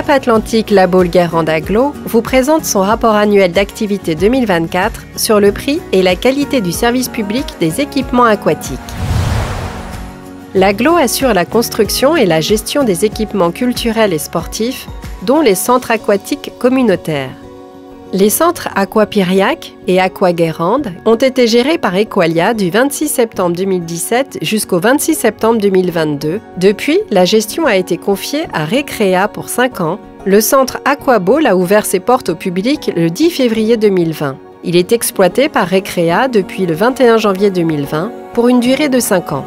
Cap Atlantique La Baule-Guérande Agglo vous présente son rapport annuel d'activité 2024 sur le prix et la qualité du service public des équipements aquatiques. L'Agglo assure la construction et la gestion des équipements culturels et sportifs, dont les centres aquatiques communautaires. Les centres Aqua Piriac et Aqua Guérande ont été gérés par Equalia du 26 septembre 2017 jusqu'au 26 septembre 2022. Depuis, la gestion a été confiée à Recrea pour 5 ans. Le centre Aqua Baule a ouvert ses portes au public le 10 février 2020. Il est exploité par Recrea depuis le 21 janvier 2020 pour une durée de 5 ans.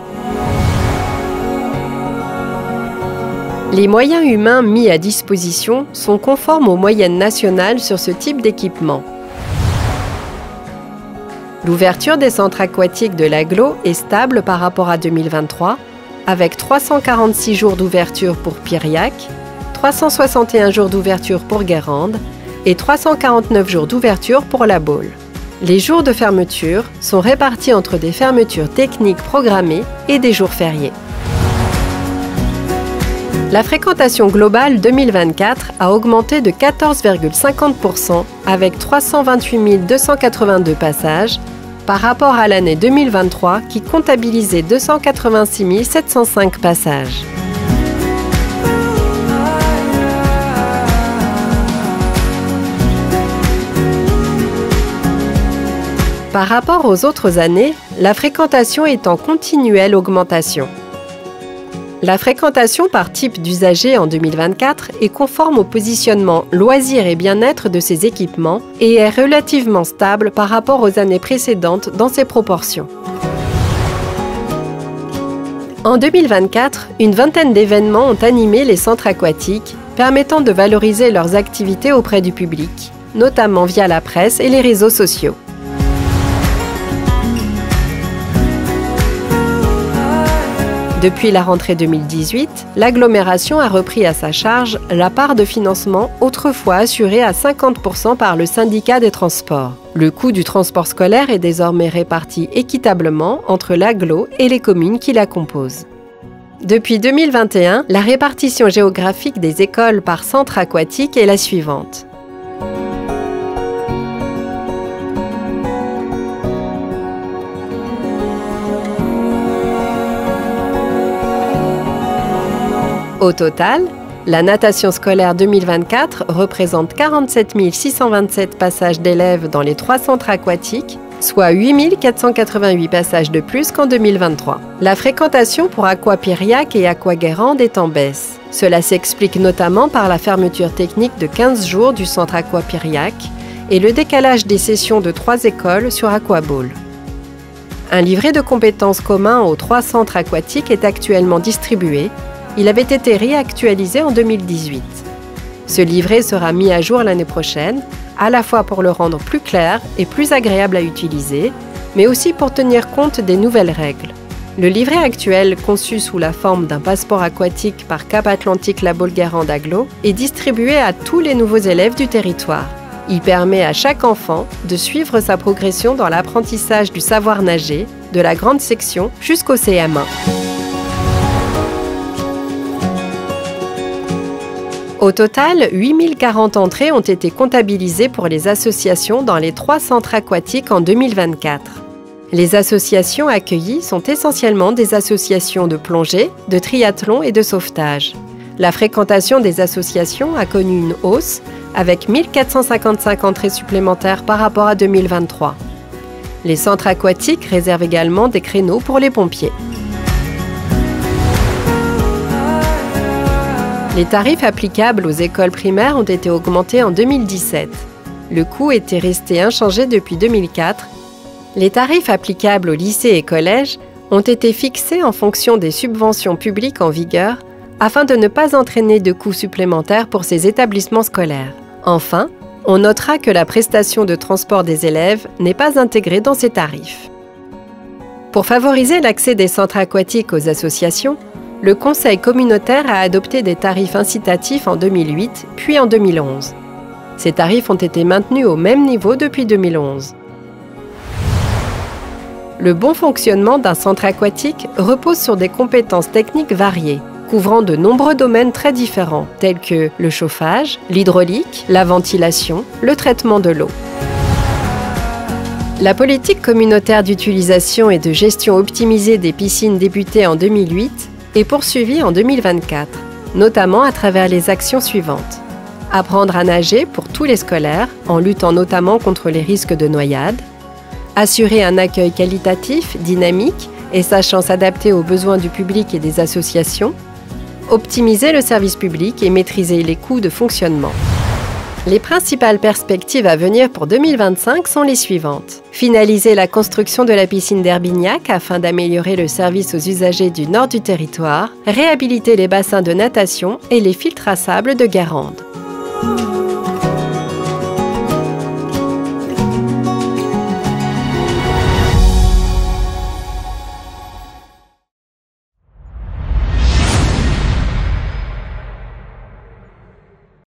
Les moyens humains mis à disposition sont conformes aux moyennes nationales sur ce type d'équipement. L'ouverture des centres aquatiques de l'Agglo est stable par rapport à 2023, avec 346 jours d'ouverture pour Piriac, 361 jours d'ouverture pour Guérande et 349 jours d'ouverture pour La Baule. Les jours de fermeture sont répartis entre des fermetures techniques programmées et des jours fériés. La fréquentation globale 2024 a augmenté de 14,50% avec 328 282 passages par rapport à l'année 2023 qui comptabilisait 286 705 passages. Par rapport aux autres années, la fréquentation est en continuelle augmentation. La fréquentation par type d'usager en 2024 est conforme au positionnement loisirs et bien-être de ces équipements et est relativement stable par rapport aux années précédentes dans ces proportions. En 2024, une vingtaine d'événements ont animé les centres aquatiques, permettant de valoriser leurs activités auprès du public, notamment via la presse et les réseaux sociaux. Depuis la rentrée 2018, l'agglomération a repris à sa charge la part de financement autrefois assurée à 50% par le syndicat des transports. Le coût du transport scolaire est désormais réparti équitablement entre l'Agglo et les communes qui la composent. Depuis 2021, la répartition géographique des écoles par centre aquatique est la suivante. Au total, la natation scolaire 2024 représente 47 627 passages d'élèves dans les 3 centres aquatiques, soit 8 488 passages de plus qu'en 2023. La fréquentation pour Aqua Piriac et Aqua Guérande est en baisse. Cela s'explique notamment par la fermeture technique de 15 jours du centre Aqua Piriac et le décalage des sessions de 3 écoles sur Aqua Baule. Un livret de compétences commun aux 3 centres aquatiques est actuellement distribué. Il avait été réactualisé en 2018. Ce livret sera mis à jour l'année prochaine, à la fois pour le rendre plus clair et plus agréable à utiliser, mais aussi pour tenir compte des nouvelles règles. Le livret actuel, conçu sous la forme d'un passeport aquatique par Cap Atlantique La Baule-Guérande Agglo, est distribué à tous les nouveaux élèves du territoire. Il permet à chaque enfant de suivre sa progression dans l'apprentissage du savoir nager, de la grande section jusqu'au CM1. Au total, 8040 entrées ont été comptabilisées pour les associations dans les 3 centres aquatiques en 2024. Les associations accueillies sont essentiellement des associations de plongée, de triathlon et de sauvetage. La fréquentation des associations a connu une hausse avec 1455 entrées supplémentaires par rapport à 2023. Les centres aquatiques réservent également des créneaux pour les pompiers. Les tarifs applicables aux écoles primaires ont été augmentés en 2017. Le coût était resté inchangé depuis 2004. Les tarifs applicables aux lycées et collèges ont été fixés en fonction des subventions publiques en vigueur afin de ne pas entraîner de coûts supplémentaires pour ces établissements scolaires. Enfin, on notera que la prestation de transport des élèves n'est pas intégrée dans ces tarifs. Pour favoriser l'accès des centres aquatiques aux associations, le Conseil communautaire a adopté des tarifs incitatifs en 2008, puis en 2011. Ces tarifs ont été maintenus au même niveau depuis 2011. Le bon fonctionnement d'un centre aquatique repose sur des compétences techniques variées. couvrant de nombreux domaines très différents, tels que le chauffage, l'hydraulique, la ventilation, le traitement de l'eau. La politique communautaire d'utilisation et de gestion optimisée des piscines débutée en 2008 est poursuivie en 2024, notamment à travers les actions suivantes. Apprendre à nager pour tous les scolaires, en luttant notamment contre les risques de noyade. Assurer un accueil qualitatif, dynamique et sachant s'adapter aux besoins du public et des associations. Optimiser le service public et maîtriser les coûts de fonctionnement. Les principales perspectives à venir pour 2025 sont les suivantes. Finaliser la construction de la piscine d'Herbignac afin d'améliorer le service aux usagers du nord du territoire. Réhabiliter les bassins de natation et les filtres à sable de Guérande.